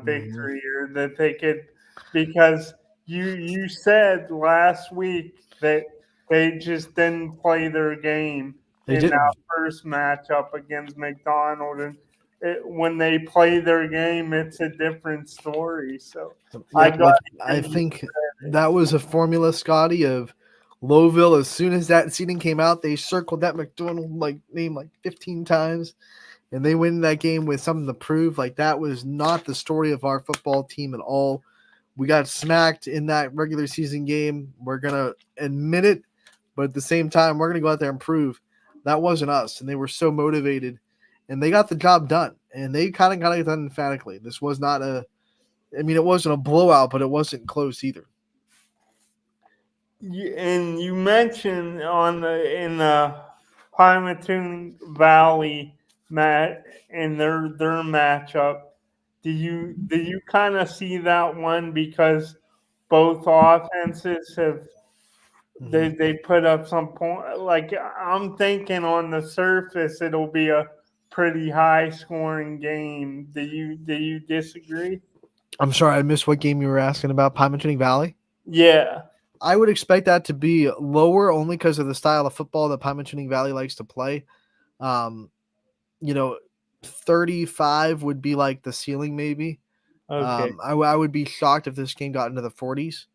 victory, or that they could, because you said last week that they just didn't play their game that first matchup against McDonald, and when they play their game, it's a different story. So yeah, I think that was a formula, Scotty, of Lowville. As soon as that seeding came out, they circled that McDonald name 15 times, and they win that game with something to prove. Like, that was not the story of our football team at all. We got smacked in that regular season game. We're gonna admit it, but at the same time, we're gonna go out there and prove that wasn't us. And they were so motivated, and they got the job done. And they kind of got it done emphatically. This was not it wasn't a blowout, but it wasn't close either. And you mentioned in the Pymatuning Valley in their matchup. Do you kind of see that one, because both offenses have they put up some point? Like, I'm thinking on the surface it'll be a pretty high scoring game. Do you disagree? I'm sorry, I missed what game you were asking about. Pymaturning Valley? Yeah. I would expect that to be lower only because of the style of football that Pymaturning Valley likes to play. 35 would be like the ceiling, maybe. Okay. I would be shocked if this game got into the 40s.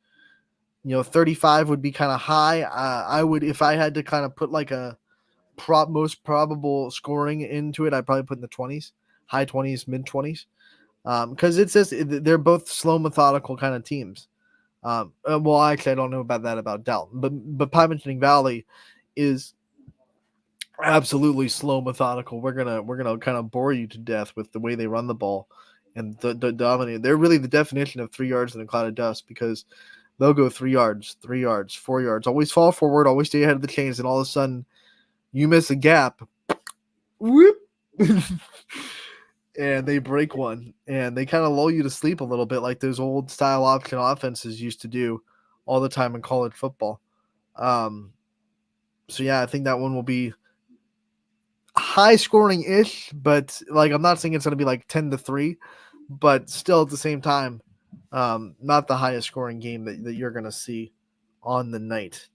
35 would be kind of high. I would, if I had to kind of put like a most probable scoring into it, I'd probably put in the 20s, high 20s, mid 20s. Because it's just they're both slow, methodical kind of teams. Well, actually, I don't know about that about Dalton, but Pymaturning Valley is absolutely slow, methodical. We're gonna kind of bore you to death with the way they run the ball and the dominate. They're really the definition of 3 yards in a cloud of dust because they'll go 3 yards, 3 yards, 4 yards, always fall forward, always stay ahead of the chains, and all of a sudden you miss a gap, whoop, and they break one, and they kind of lull you to sleep a little bit like those old style option offenses used to do all the time in college football. So yeah, I think that one will be high scoring ish, but like I'm not saying it's going to be like 10-3, but still at the same time, not the highest scoring game that you're going to see on the night.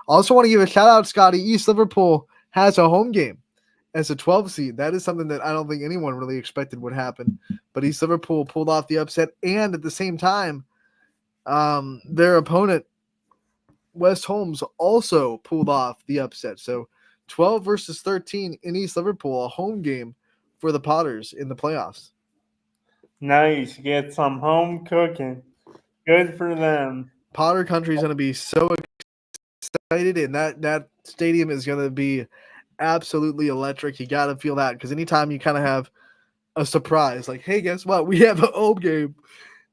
I also want to give a shout out, Scotty. East Liverpool has a home game as a 12 seed. That is something that I don't think anyone really expected would happen, but East Liverpool pulled off the upset, and at the same time, their opponent West Holmes also pulled off the upset. So 12 versus 13 in East Liverpool, a home game for the Potters in the playoffs. Nice. Get some home cooking. Good for them. Potter Country is going to be so excited, and that stadium is going to be absolutely electric. You got to feel that because anytime you kind of have a surprise, like, hey, guess what? We have a home game.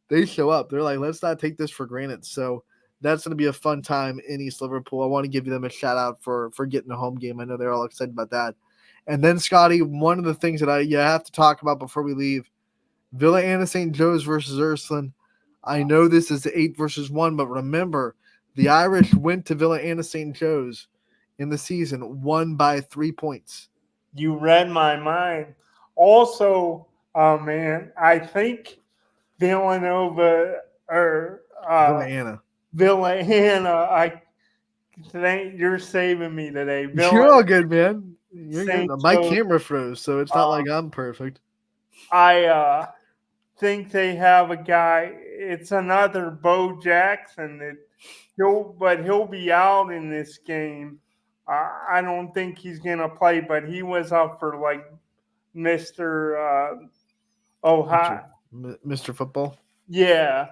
They show up. They're like, let's not take this for granted. So that's going to be a fun time in East Liverpool. I want to give them a shout out for getting a home game. I know they're all excited about that. And then, Scotty, one of the things that you have to talk about before we leave, Villa Anna St. Joe's versus Ursuline. I know this is 8 versus 1, but remember, the Irish went to Villa Anna St. Joe's in the season, won by 3 points. You read my mind. Also, man, I think Villanova or Villa Anna. You're saving me today. You're all good, man. You're good. My camera froze, so it's not like I'm perfect. I think they have a guy. It's another Bo Jackson. He'll be out in this game. I don't think he's gonna play, but he was up for like Mr. Ohio. Mr. Football. Yeah.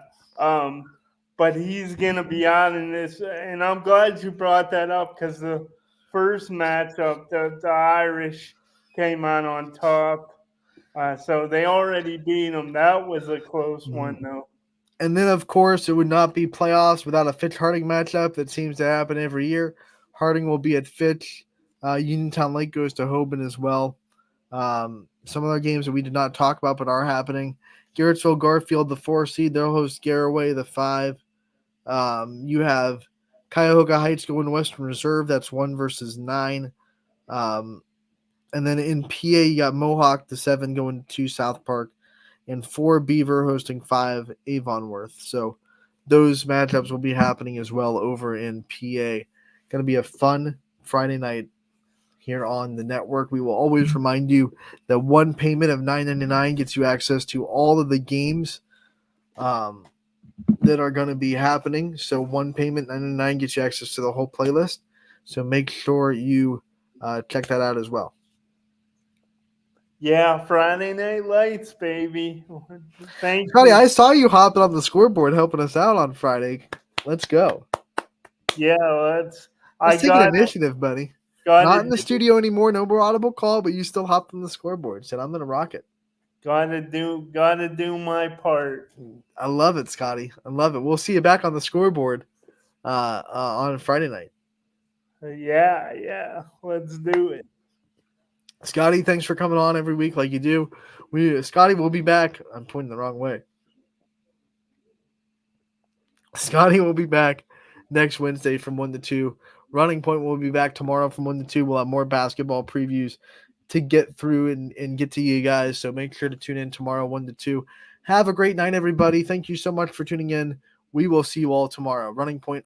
But he's gonna be out in this, and I'm glad you brought that up because the first matchup, the Irish came out on top. So they already beat them. That was a close one, though. And then, of course, it would not be playoffs without a Fitch-Harding matchup that seems to happen every year. Harding will be at Fitch. Uniontown Lake goes to Hoban as well. Some other games that we did not talk about but are happening. Garrettsville Garfield, the 4 seed. They'll host Garaway, the 5. You have Cuyahoga Heights going to Western Reserve. That's 1 versus 9. And then in PA, you got Mohawk, the 7, going to South Park, and 4 Beaver hosting 5 Avonworth. So those matchups will be happening as well over in PA. Going to be a fun Friday night here on the network. We will always remind you that one payment of $9.99 gets you access to all of the games that are going to be happening. So one payment, $9.99, gets you access to the whole playlist. So make sure you check that out as well. Yeah, Friday Night Lights, baby. Thank Scotty, you. I saw you hopping on the scoreboard helping us out on Friday. Let's go. Yeah, let's take an initiative, buddy. Not in the studio anymore. No more audible call, but you still hopped on the scoreboard. Said, I'm going to rock it. Gotta do my part. I love it, Scotty. I love it. We'll see you back on the scoreboard on Friday night. Yeah. Let's do it. Scotty, thanks for coming on every week like you do. Scotty will be back. I'm pointing the wrong way. Scotty will be back next Wednesday from 1 to 2. Running Point will be back tomorrow from 1 to 2. We'll have more basketball previews, to get through and get to you guys. So make sure to tune in tomorrow, 1 to 2. Have a great night, everybody. Thank you so much for tuning in. We will see you all tomorrow. Running Point